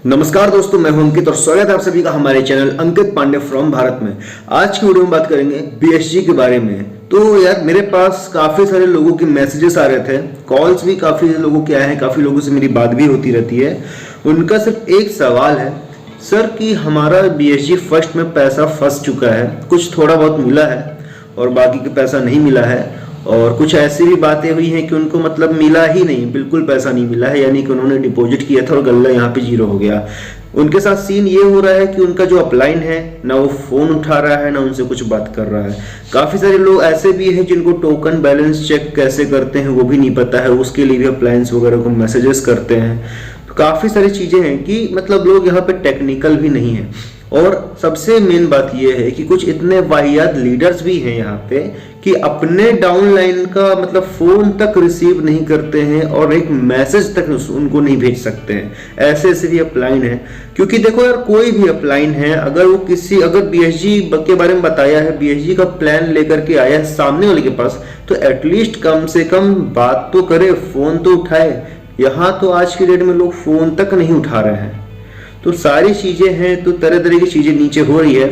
नमस्कार दोस्तों, मैं हूं अंकित और स्वागत है आप सभी का हमारे चैनल अंकित पांडे फ्रॉम भारत में। आज की वीडियो में बात करेंगे बीएसजी के बारे में। तो यार मेरे पास काफी सारे लोगों के मैसेजेस आ रहे थे, कॉल्स भी काफी लोगों के आए हैं, काफी लोगों से मेरी बात भी होती रहती है। उनका सिर्फ एक सवाल है, सर कि हमारा बीएसजी फर्स्ट में पैसा फंस चुका है, कुछ थोड़ा बहुत मिला है और बाकी का पैसा नहीं मिला है। और कुछ ऐसी भी बातें हुई हैं कि उनको मतलब मिला ही नहीं, बिल्कुल पैसा नहीं मिला है, यानी कि उन्होंने डिपॉजिट किया था और गल्ला यहाँ पे जीरो हो गया। उनके साथ सीन ये हो रहा है कि उनका जो अपलाइन है ना वो फोन उठा रहा है ना उनसे कुछ बात कर रहा है। काफी सारे लोग ऐसे भी हैं जिनको टोकन बैलेंस चेक कैसे करते हैं वो भी नहीं पता है, उसके लिए भी अप्लायंस वगैरह को मैसेजेस करते हैं। तो काफी सारी चीजें हैं कि मतलब लोग यहाँ पे टेक्निकल भी नहीं है। और सबसे मेन बात यह है कि कुछ इतने वाहियात लीडर्स भी हैं यहाँ पे कि अपने डाउनलाइन का मतलब फोन तक रिसीव नहीं करते हैं और एक मैसेज तक उनको नहीं भेज सकते हैं। ऐसे ऐसे भी अपलाइन है। क्योंकि देखो यार, कोई भी अपलाइन है अगर वो अगर बीएसजी के बारे में बताया है, बीएसजी का प्लान लेकर के आया है सामने वाले के पास, तो एटलीस्ट कम से कम बात तो करे, फोन तो उठाए। यहाँ तो आज की डेट में लोग फोन तक नहीं उठा रहे हैं। तो सारी चीजें हैं, तो तरह तरह की चीजें नीचे हो रही है।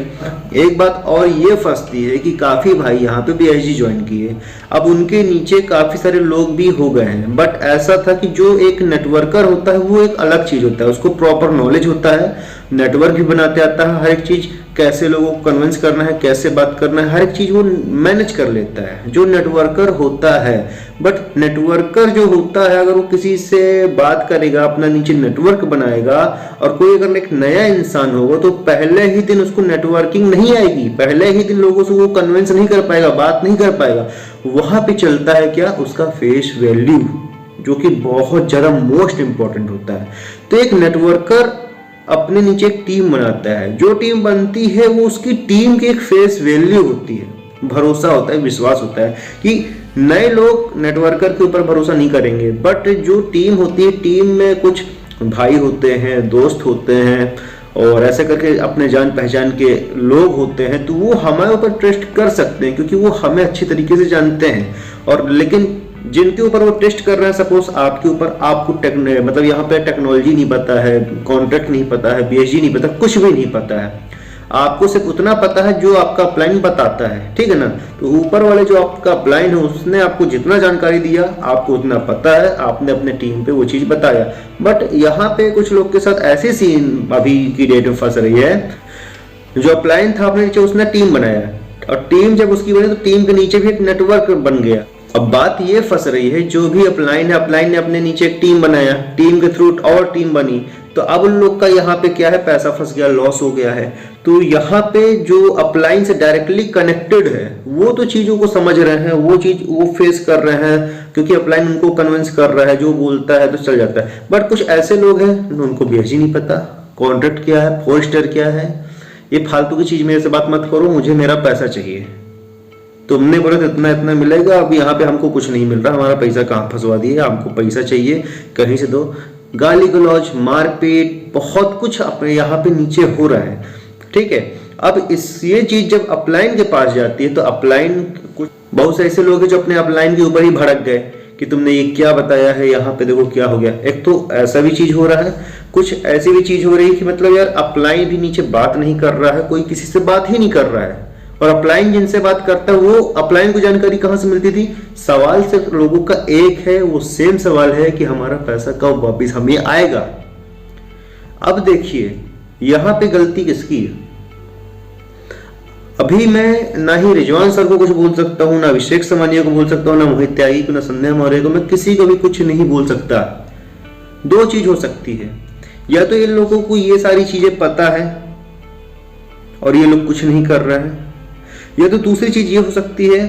एक बात और ये फंसती है कि काफी भाई यहाँ पे बीएसजी ज्वाइन किए, अब उनके नीचे काफी सारे लोग भी हो गए हैं। बट ऐसा था कि जो एक नेटवर्कर होता है वो एक अलग चीज होता है, उसको प्रॉपर नॉलेज होता है, नेटवर्क भी बनाते आता है, हर एक चीज कैसे लोगों को कन्विंस करना है, कैसे बात करना है, हर एक चीज वो मैनेज कर लेता है जो नेटवर्कर होता है। बट नेटवर्कर जो होता है अगर वो किसी से बात करेगा, अपना नीचे नेटवर्क बनाएगा और कोई अगर एक नया इंसान होगा तो पहले ही दिन उसको नेटवर्किंग नहीं आएगी, पहले ही दिन लोगों से वो कन्विंस नहीं कर पाएगा, बात नहीं कर पाएगा। वहां पे चलता है क्या, उसका फेस वैल्यू, जो कि बहुत ज्यादा मोस्ट इंपॉर्टेंट होता है। तो एक नेटवर्कर अपने नीचे एक टीम बनाता है, जो टीम बनती है वो उसकी टीम की एक फेस वैल्यू होती है, भरोसा होता है, विश्वास होता है कि नए लोग नेटवर्कर के ऊपर भरोसा नहीं करेंगे। बट जो टीम होती है, टीम में कुछ भाई होते हैं, दोस्त होते हैं और ऐसे करके अपने जान पहचान के लोग होते हैं, तो वो हमारे ऊपर ट्रस्ट कर सकते हैं क्योंकि वो हमें अच्छी तरीके से जानते हैं। और लेकिन जिनके ऊपर वो टेस्ट कर रहे हैं, सपोज आपके ऊपर, आपको मतलब यहाँ पे टेक्नोलॉजी नहीं पता है, कॉन्ट्रैक्ट नहीं पता है, बीएसजी नहीं पता, कुछ भी नहीं पता है, आपको सिर्फ उतना पता है जो आपका अपलाइन बताता है, ठीक है ना। तो ऊपर वाले जो आपका अपलाइन है उसने आपको जितना जानकारी दिया आपको उतना पता है, आपने अपने टीम पे वो चीज बताया। बट यहाँ पे कुछ लोग के साथ ऐसी सीन अभी की डेट में फंस रही है, जो अपलाइन था अपने नीचे उसने टीम बनाया और टीम जब उसकी बनी तो टीम के नीचे भी एक नेटवर्क बन गया। अब बात ये फंस रही है, जो भी अपलाइन है, अपलाइन ने अपने नीचे एक टीम बनाया, टीम के थ्रू और टीम बनी, तो अब उन लोग का यहाँ पे क्या है, पैसा फंस गया, लॉस हो गया है। तो यहाँ पे जो अपलाइन से डायरेक्टली कनेक्टेड है वो तो चीजों को समझ रहे हैं, वो चीज वो फेस कर रहे हैं क्योंकि अपलाइन उनको कन्विंस कर रहा है, जो बोलता है तो चल जाता है। बट कुछ ऐसे लोग हैं उनको बीएसजी नहीं पता, कॉन्ट्रैक्ट क्या है, 4 स्टार क्या है, ये फालतू की चीज मेरे से बात मत करो, मुझे मेरा पैसा चाहिए। तुमने बोला तो इतना इतना मिलेगा, अब यहाँ पे हमको कुछ नहीं मिल रहा, हमारा पैसा कहाँ फंसवा दिए, हमको पैसा चाहिए, कहीं से दो। गाली गलौज, मारपीट, बहुत कुछ अपने यहाँ पे नीचे हो रहा है, ठीक है। अब ये चीज जब अपलाइन के पास जाती है तो अपलाइन, कुछ बहुत से ऐसे लोग हैं जो अपने अपलाइन के ऊपर ही भड़क गए कि तुमने ये क्या बताया है, यहाँ पे देखो क्या हो गया। एक तो ऐसा भी चीज हो रहा है, कुछ ऐसी भी चीज हो रही है कि मतलब यार अपलाइन भी नीचे बात नहीं कर रहा है, कोई किसी से बात ही नहीं कर रहा है। और अपलाइन जिनसे बात करता है वो अपलाइन को जानकारी कहां से मिलती थी, सवाल सिर्फ लोगों का एक है, वो सेम सवाल है कि हमारा पैसा कब वापिस हमें आएगा। अब देखिए यहां पे गलती किसकी है। अभी मैं ना ही रिजवान सर को कुछ बोल सकता हूं, ना अभिषेक समानिया को बोल सकता हूं, ना मोहित त्यागी को, ना संध्या मौर्य को, मैं किसी को भी कुछ नहीं बोल सकता। दो चीज हो सकती है, या तो इन लोगों को ये सारी चीजें पता है और ये लोग कुछ नहीं कर रहे हैं, या तो दूसरी चीज ये हो सकती है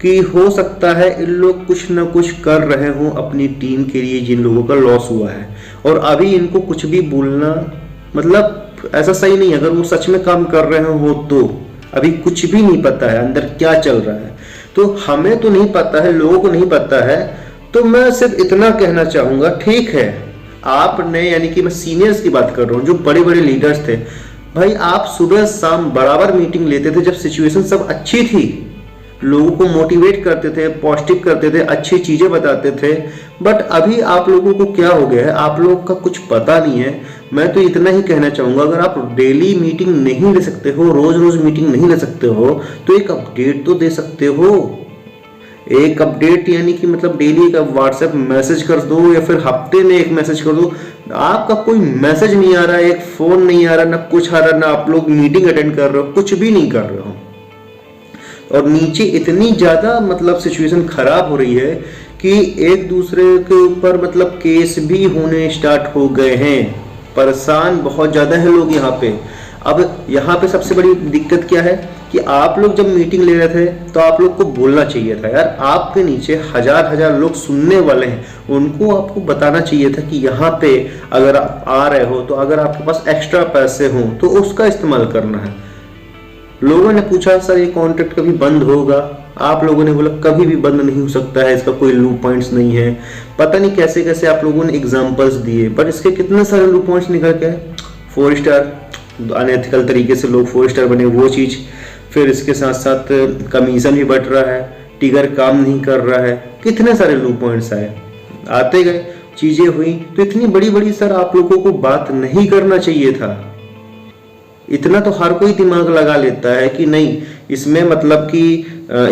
कि हो सकता है इन लोग कुछ ना कुछ कर रहे हो अपनी टीम के लिए, जिन लोगों का लॉस हुआ है, और अभी इनको कुछ भी बोलना मतलब ऐसा सही नहीं है। अगर वो सच में काम कर रहे हो तो अभी कुछ भी नहीं पता है अंदर क्या चल रहा है, तो हमें तो नहीं पता है, लोगों को नहीं पता है। तो मैं सिर्फ इतना कहना चाहूंगा, ठीक है आपने, यानी कि मैं सीनियर्स की बात कर रहा हूँ, जो बड़े बड़े लीडर्स थे, भाई आप सुबह शाम बराबर मीटिंग लेते थे जब सिचुएशन सब अच्छी थी, लोगों को मोटिवेट करते थे, पॉजिटिव करते थे, अच्छी चीजें बताते थे। बट अभी आप लोगों को क्या हो गया है, आप लोगों का कुछ पता नहीं है। मैं तो इतना ही कहना चाहूंगा, अगर आप डेली मीटिंग नहीं ले सकते हो, रोज रोज मीटिंग नहीं ले सकते हो, तो एक अपडेट तो दे सकते हो। एक अपडेट यानी कि मतलब डेली एक व्हाट्सएप मैसेज कर दो, या फिर हफ्ते में एक मैसेज कर दो। आपका कोई मैसेज नहीं आ रहा है, एक फोन नहीं आ रहा, ना कुछ आ रहा, ना आप लोग मीटिंग अटेंड कर रहे हो, कुछ भी नहीं कर रहे हो। और नीचे इतनी ज्यादा मतलब सिचुएशन खराब हो रही है कि एक दूसरे के ऊपर मतलब केस भी होने स्टार्ट हो गए हैं। परेशान बहुत ज्यादा है लोग यहाँ पे। अब यहाँ पे सबसे बड़ी दिक्कत क्या है कि आप लोग जब मीटिंग ले रहे थे तो आप लोग को बोलना चाहिए था यार, आपके नीचे हजार हजार लोग सुनने वाले हैं, उनको आपको बताना चाहिए था कि यहाँ पे अगर आप आ रहे हो तो अगर आपके पास एक्स्ट्रा पैसे हों तो उसका इस्तेमाल करना है। लोगों ने पूछा सर ये कॉन्ट्रैक्ट कभी बंद होगा? आप लोगों ने बोला कभी भी बंद नहीं हो सकता है, इसका कोई लूप पॉइंट्स नहीं है। पता नहीं कैसे कैसे आप लोगों ने एग्जांपल्स दिए, बट इसके कितने सारे लूप पॉइंट्स निकल के आए। 4 स्टार, अनएथिकल तरीके से लोग 4 स्टार बने, वो चीज। फिर इसके साथ साथ कमीशन भी बढ़ रहा है, टिगर काम नहीं कर रहा है, कितने सारे लूप पॉइंट्स आए, आते गए, चीजें हुई। तो इतनी बड़ी बड़ी सर आप लोगों को बात नहीं करना चाहिए था। इतना तो हर कोई दिमाग लगा लेता है कि नहीं इसमें मतलब कि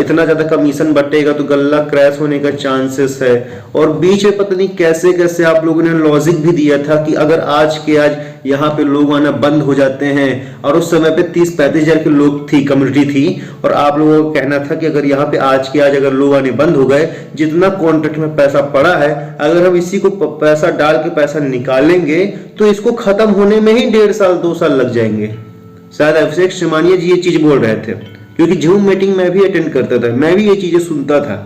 इतना ज्यादा कमीशन बटेगा तो गल्ला क्रैश होने का चांसेस है। और बीच में पता नहीं कैसे कैसे आप लोगों ने लॉजिक भी दिया था कि अगर आज के आज यहाँ पे लोग आना बंद हो जाते हैं, और उस समय पे 30-35 हजार के लोग थी, कम्युनिटी थी, और आप लोगों का कहना था कि अगर यहाँ पे आज के आज अगर लोग आने बंद हो गए, जितना कॉन्ट्रैक्ट में पैसा पड़ा है अगर हम इसी को पैसा डाल के पैसा निकालेंगे तो इसको खत्म होने में ही 1.5 साल 2 साल लग जाएंगे। शायद अभिषेक सिमानिया जी ये चीज बोल रहे थे, क्योंकि जूम मीटिंग में भी अटेंड करता था, मैं भी ये चीजें सुनता था।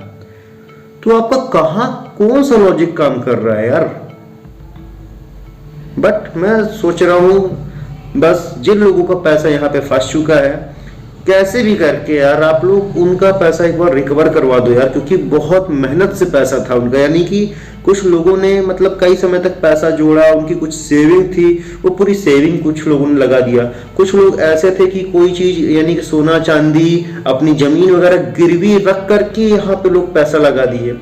तो आपका कहां कौन सा लॉजिक काम कर रहा है यार? बट मैं सोच रहा हूं बस जिन लोगों का पैसा यहाँ पे फंस चुका है, कैसे भी करके यार आप लोग उनका पैसा एक बार रिकवर करवा दो यार, क्योंकि बहुत मेहनत से पैसा था उनका। यानी कि कुछ लोगों ने मतलब कई समय तक पैसा जोड़ा, उनकी कुछ सेविंग थी, वो पूरी सेविंग कुछ लोगों ने लगा दिया। कुछ लोग ऐसे थे कि कोई चीज यानी कि सोना चांदी, अपनी जमीन वगैरह गिरवी रख करके यहाँ पे लोग पैसा लगा दिए।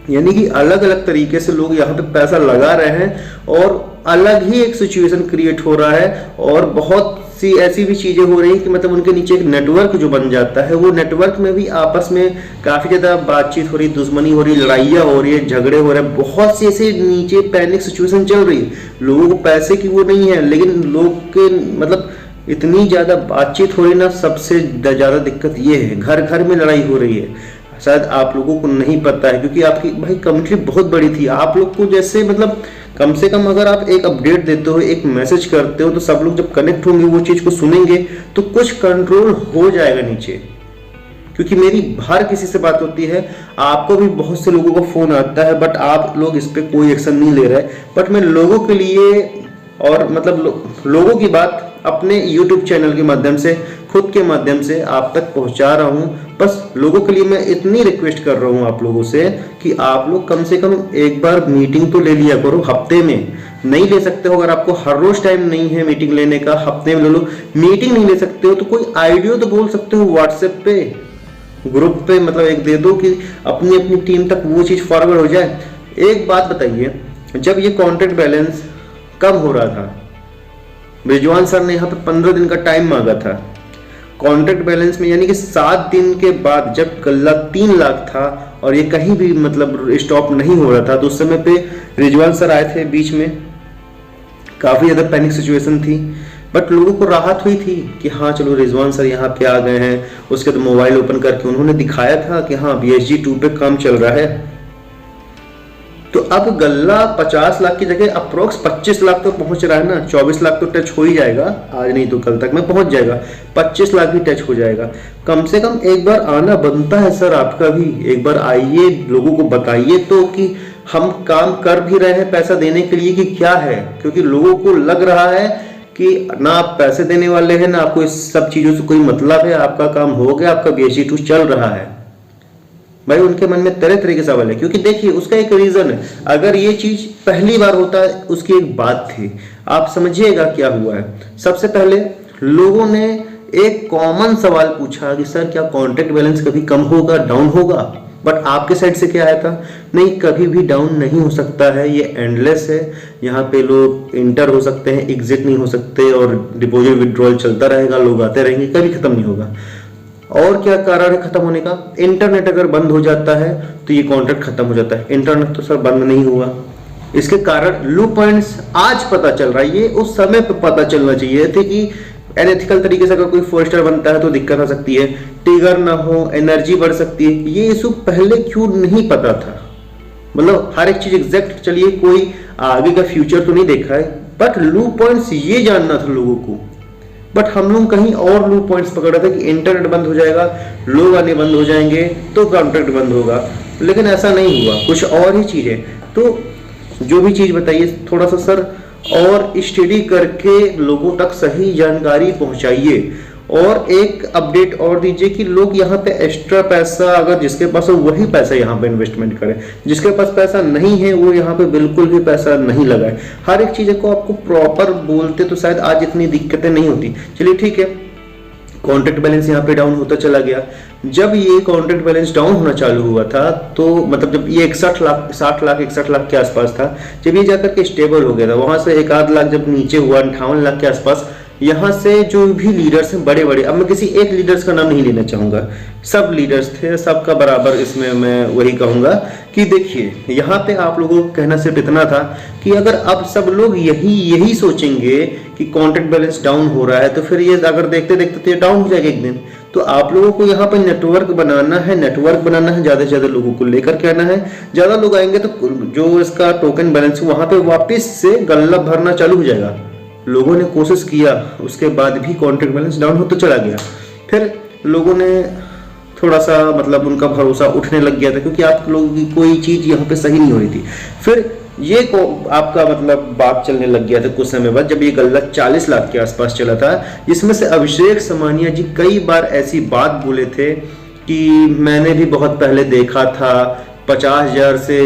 यानी कि अलग अलग तरीके से लोग यहाँ पे पैसा लगा रहे हैं, और अलग ही एक सिचुएशन क्रिएट हो रहा है। और बहुत सी ऐसी भी चीजें हो रही है कि मतलब उनके नीचे एक नेटवर्क जो बन जाता है, वो नेटवर्क में भी आपस में काफी ज्यादा बातचीत हो रही, दुश्मनी हो रही, लड़ाइयाँ हो रही है, झगड़े हो रहे हैं, बहुत सी ऐसे नीचे पैनिक सिचुएशन चल रही है। लोगों को पैसे की वो नहीं है, लेकिन लोग के मतलब इतनी ज्यादा बातचीत हो रही ना, सबसे ज्यादा दिक्कत ये है घर घर में लड़ाई हो रही है। शायद आप लोगों को नहीं पता है, क्योंकि आपकी भाई कम्युनिटी बहुत बड़ी थी। आप लोग को जैसे मतलब कम से कम अगर आप एक अपडेट देते हो, एक मैसेज करते हो, तो सब लोग जब कनेक्ट होंगे वो चीज को सुनेंगे तो कुछ कंट्रोल हो जाएगा नीचे। क्योंकि मेरी हर किसी से बात होती है, आपको भी बहुत से लोगों का फोन आता है, बट आप लोग इस पे कोई एक्शन नहीं ले रहे। बट मैं लोगों के लिए और मतलब लोगों की बात अपने YouTube चैनल के माध्यम से, खुद के माध्यम से आप तक पहुंचा रहा हूं। बस लोगों के लिए मैं इतनी रिक्वेस्ट कर रहा हूं आप लोगों से कि आप लोग कम से कम एक बार मीटिंग तो ले लिया करो। हफ्ते में नहीं ले सकते हो, अगर आपको हर रोज टाइम नहीं है मीटिंग लेने का, हफ्ते में ले लो। मीटिंग नहीं ले सकते हो तो कोई आइडिया तो बोल सकते हो व्हाट्सएप पे, ग्रुप पे मतलब एक दे दो कि अपनी अपनी टीम तक वो चीज फॉरवर्ड हो जाए। एक बात बताइए, जब ये कॉन्ट्रैक्ट बैलेंस कम हो रहा था, रिजवान सर ने यहाँ पे 15 दिन का टाइम मांगा था कॉन्ट्रैक्ट बैलेंस में, यानी कि 7 दिन के बाद जब गल्ला 3 लाख था और ये कहीं भी मतलब स्टॉप नहीं हो रहा था, तो उस समय पे रिजवान सर आए थे बीच में। काफी ज्यादा पैनिक सिचुएशन थी, बट लोगों को राहत हुई थी कि हाँ चलो रिजवान सर यहाँ पे आ गए हैं। उसके बाद मोबाइल ओपन करके उन्होंने दिखाया था कि हाँ BSG2 पे काम चल रहा है। तो अब गल्ला 50 लाख की जगह अप्रोक्स 25 लाख तो पहुंच रहा है ना, 24 लाख तो टच हो ही जाएगा, आज नहीं तो कल तक में पहुंच जाएगा, 25 लाख भी टच हो जाएगा। कम से कम एक बार आना बनता है सर आपका भी, एक बार आइए, लोगों को बताइए तो कि हम काम कर भी रहे हैं पैसा देने के लिए कि क्या है। क्योंकि लोगों को लग रहा है कि ना आप पैसे देने वाले हैं, ना आपको इस सब चीजों से कोई मतलब है, आपका काम हो गया, आपका BSG2 चल रहा है। भाई उनके मन में तरह तरह के सवाल है, क्योंकि देखिए उसका एक रीजन है। अगर ये चीज पहली बार होता है उसकी एक बात थी, आप समझिएगा क्या हुआ है। सबसे पहले लोगों ने एक कॉमन सवाल पूछा कि सर क्या कॉन्ट्रैक्ट बैलेंस कभी कम होगा, डाउन होगा? बट आपके साइड से क्या आया था, नहीं कभी भी डाउन नहीं हो सकता है, ये एंडलेस है, यहाँ पे लोग इंटर हो सकते हैं, एग्जिट नहीं हो सकते, और डिपॉजिट विड्रॉल चलता रहेगा, लोग आते रहेंगे, कभी खत्म नहीं होगा। और क्या कारण है खत्म होने का? इंटरनेट अगर बंद हो जाता है तो ये कॉन्ट्रैक्ट खत्म हो जाता है। इंटरनेट तो सर बंद नहीं हुआ, इसके कारण लू पॉइंट्स आज पता चल रहा है, ये उस समय पे पता चलना चाहिए थे कि एनएथिकल तरीके से अगर कोई फोरस्टर बनता है तो दिक्कत आ सकती है, ट्रिगर ना हो, एनर्जी बढ़ सकती है, ये इशू पहले क्यों नहीं पता था? मतलब हर एक चीज एग्जैक्ट, चलिए कोई आगे का फ्यूचर तो नहीं देखा है, बट लू पॉइंट्स ये जानना था लोगों को। बट हम लोग कहीं और लू पॉइंट्स पकड़ रहे थे कि इंटरनेट बंद हो जाएगा, लोग आने बंद हो जाएंगे तो कॉन्ट्रैक्ट बंद होगा, लेकिन ऐसा नहीं हुआ, कुछ और ही चीज है। तो जो भी चीज बताइए थोड़ा सा सर और स्टडी करके लोगों तक सही जानकारी पहुंचाइए, और एक अपडेट और दीजिए कि लोग यहाँ पे एक्स्ट्रा पैसा, अगर जिसके पास हो वही पैसा यहाँ पे इन्वेस्टमेंट करें, जिसके पास पैसा नहीं है वो यहाँ पे बिल्कुल भी पैसा नहीं लगाए। हर एक चीज को आपको प्रॉपर बोलते तो शायद आज इतनी दिक्कतें नहीं होती। चलिए ठीक है, कॉन्ट्रैक्ट बैलेंस यहाँ पे डाउन होता चला गया। जब ये कॉन्ट्रैक्ट बैलेंस डाउन होना चालू हुआ था तो मतलब जब ये 61 लाख 60 लाख के आसपास था, जब ये जाकर के स्टेबल हो गया था, वहां से 1 आध लाख जब नीचे हुआ 58 लाख के आसपास, यहाँ से जो भी लीडर्स हैं बड़े बड़े, अब मैं किसी एक लीडर्स का नाम नहीं लेना चाहूंगा, सब लीडर्स थे, सबका बराबर इसमें मैं वही कहूंगा कि देखिए यहाँ पे आप लोगों को कहना सिर्फ इतना था कि अगर अब सब लोग यही सोचेंगे कि कॉन्ट्रैक्ट बैलेंस डाउन हो रहा है तो फिर ये अगर देखते देखते तो ये डाउन हो जाएगा एक दिन। तो आप लोगों को यहाँ पे नेटवर्क बनाना है, ज्यादा से ज्यादा लोगों को लेकर के आना है, ज्यादा लोग आएंगे तो जो इसका टोकन बैलेंस वहां पे वापस से गल्ला भरना चालू हो जाएगा। लोगों ने कोशिश किया, उसके बाद भी कॉन्ट्रैक्ट बैलेंस डाउन होता चला गया। फिर लोगों ने थोड़ा सा मतलब उनका भरोसा उठने लग गया था, क्योंकि आप लोगों की कोई चीज यहाँ पे सही नहीं हो रही थी। फिर ये आपका मतलब बात चलने लग गया था कुछ समय बाद, जब ये गल्ला 40 लाख के आसपास चला था, जिसमें से अभिषेक समानिया जी कई बार ऐसी बात बोले थे कि मैंने भी बहुत पहले देखा था, 50,000 से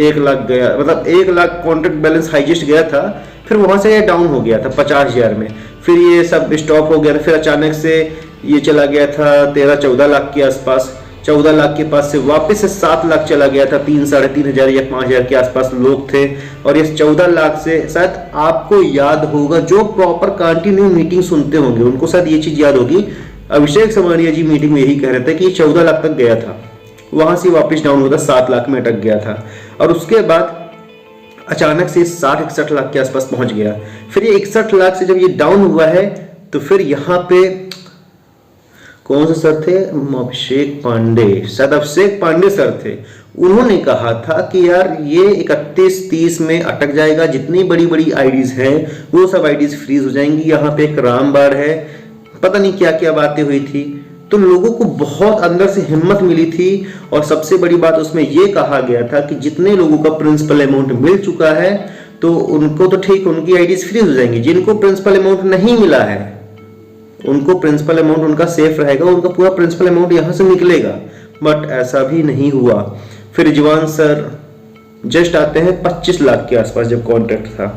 1 लाख गया, मतलब 1 लाख कॉन्ट्रैक्ट बैलेंस हाईएस्ट गया था, फिर वहां से ये डाउन हो गया था 50,000 में, फिर ये सब स्टॉप हो गया था, फिर अचानक से ये चला गया था 13-14 लाख के आसपास, 14 लाख के पास से वापस से 7 लाख चला गया था, 3-3.5 हजार या 5,000 के आसपास लोग थे। और ये 14 लाख से शायद आपको याद होगा, जो प्रॉपर कंटिन्यू मीटिंग सुनते होंगे उनको शायद ये चीज याद होगी, अभिषेक समानिया जी मीटिंग में यही कह रहे थे कि 14 लाख तक गया था, वहां से वापस डाउन होता 7 लाख में अटक गया था, और उसके बाद अचानक से 60-61 लाख के आसपास पहुंच गया। फिर ये 61 लाख से जब ये डाउन हुआ है तो फिर यहाँ पे कौन से सर थे, अभिषेक पांडे, शायद अभिषेक पांडे सर थे, उन्होंने कहा था कि यार ये 31-30 में अटक जाएगा, जितनी बड़ी बड़ी आईडीज हैं वो सब आईडीज फ्रीज हो जाएंगी, यहाँ पे एक राम बाढ़ है, पता नहीं क्या क्या बातें हुई थी। तो लोगों को बहुत अंदर से हिम्मत मिली थी, और सबसे बड़ी बात उसमें यह कहा गया था कि जितने लोगों का प्रिंसिपल अमाउंट मिल चुका है तो उनको तो ठीक, उनकी आईडीज फ्रीज हो जाएंगी, जिनको प्रिंसिपल अमाउंट नहीं मिला है उनको प्रिंसिपल अमाउंट उनका सेफ रहेगा, उनका पूरा प्रिंसिपल अमाउंट यहां से निकलेगा। बट ऐसा भी नहीं हुआ। फिर रिजवान सर जस्ट आते हैं 25 लाख के आसपास, जब कॉन्ट्रैक्ट था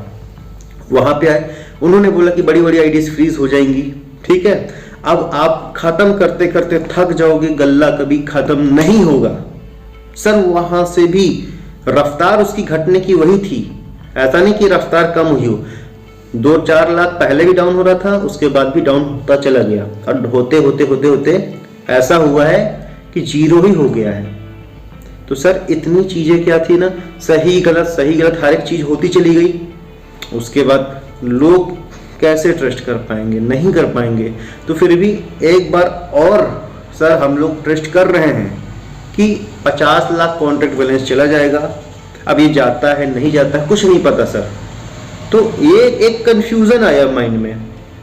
वहां पे आए, उन्होंने बोला कि बड़ी बड़ी आईडीज फ्रीज हो जाएंगी, ठीक है, अब आप खत्म करते करते थक जाओगे, गल्ला कभी खत्म नहीं होगा। सर वहां से भी रफ्तार उसकी घटने की वही थी, ऐसा नहीं कि रफ्तार कम हुई हो, 2-4 लाख पहले भी डाउन हो रहा था, उसके बाद भी डाउन होता चला गया, और होते होते होते होते ऐसा हुआ है कि 0 ही हो गया है। तो सर इतनी चीजें क्या थी ना, सही गलत हर एक चीज होती चली गई, उसके बाद लोग कैसे ट्रस्ट कर पाएंगे, नहीं कर पाएंगे। तो फिर भी एक बार और सर हम लोग ट्रस्ट कर रहे हैं कि 50 लाख कॉन्ट्रैक्ट बैलेंस चला जाएगा। अब ये जाता है नहीं जाता है कुछ नहीं पता सर, तो ये एक कंफ्यूजन आया माइंड में,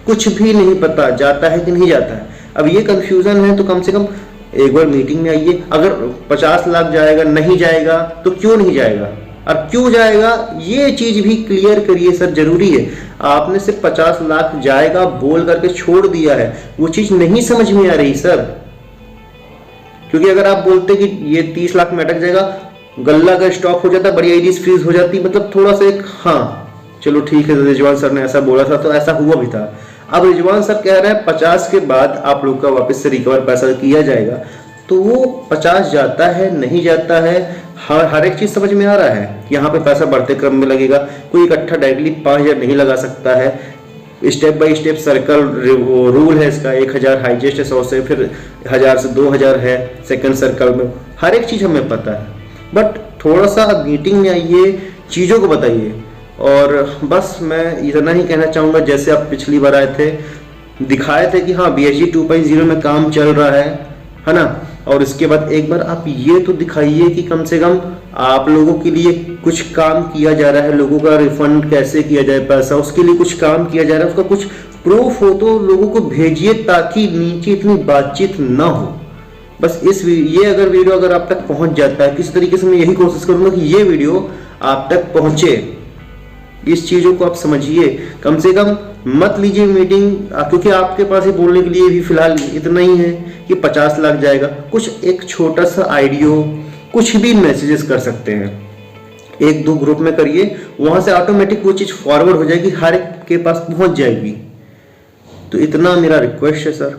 कुछ भी नहीं पता जाता है कि नहीं जाता है। अब ये कंफ्यूजन है तो कम से कम एक बार मीटिंग में आइए, अगर 50 लाख जाएगा नहीं जाएगा तो क्यों नहीं जाएगा, और क्यों जाएगा ये चीज भी क्लियर करिए सर, जरूरी है। आपने सिर्फ 50 लाख जाएगा बोल करके छोड़ दिया है, वो चीज नहीं समझ में आ रही सर। क्योंकि अगर आप बोलते कि ये 30 लाख में अटक जाएगा, गल्ला का स्टॉप हो जाता, बड़ी आईडीज फ्रीज हो जाती, मतलब थोड़ा सा एक हाँ चलो ठीक है, रिजवान सर ने ऐसा बोला था तो ऐसा हुआ भी था। अब रिजवान सर कह रहे हैं 50 के बाद आप लोग का वापस से रिकवर पैसा किया जाएगा, तो वो 50 जाता है नहीं जाता है, हर एक चीज समझ में आ रहा है। यहाँ पे पैसा बढ़ते क्रम में लगेगा, कोई इकट्ठा डायरेक्टली 5,000 नहीं लगा सकता है, step by step circle rule है इसका। 1,000 हाईएस्ट है 100 से, फिर 1,000 से 2,000 है सेकंड सर्कल में। हर एक चीज हमें पता है, बट थोड़ा सा मीटिंग में आइए, चीजों को बताइए। और बस मैं इतना ही कहना चाहूंगा, जैसे आप पिछली बार आए थे, दिखाए थे कि हाँ BSG 2.0 में काम चल रहा है ना, और इसके बाद एक बार आप ये तो दिखाइए कि कम से कम आप लोगों के लिए कुछ काम किया जा रहा है, लोगों का रिफंड कैसे किया जाए पैसा, उसके लिए कुछ काम किया जा रहा है, उसका कुछ प्रूफ हो तो लोगों को भेजिए, ताकि नीचे इतनी बातचीत ना हो। बस ये अगर वीडियो अगर आप तक पहुंच जाता है, किसी तरीके से मैं यही कोशिश करूंगा कि ये वीडियो आप तक पहुंचे, इस चीजों को आप समझिए। कम से कम मत लीजिए मीटिंग, क्योंकि आपके पास ही बोलने के लिए भी फिलहाल इतना ही है कि 50 लाख जाएगा। कुछ एक छोटा सा आइडियो, कुछ भी मैसेजेस कर सकते हैं, 1-2 ग्रुप में करिए, वहां से ऑटोमेटिक वो चीज फॉरवर्ड हो जाएगी, हर एक के पास पहुंच जाएगी। तो इतना मेरा रिक्वेस्ट है सर,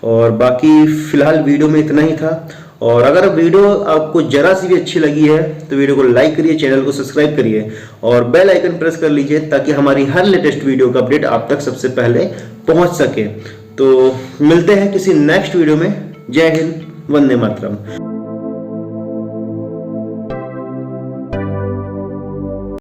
और बाकी फिलहाल वीडियो में इतना ही था। और अगर वीडियो आपको जरा सी भी अच्छी लगी है तो वीडियो को लाइक करिए, चैनल को सब्सक्राइब करिए और बेल आइकन प्रेस कर लीजिए, ताकि हमारी हर लेटेस्ट वीडियो का अपडेट आप तक सबसे पहले पहुंच सके। तो मिलते हैं किसी नेक्स्ट वीडियो में। जय हिंद, वंदे मातरम।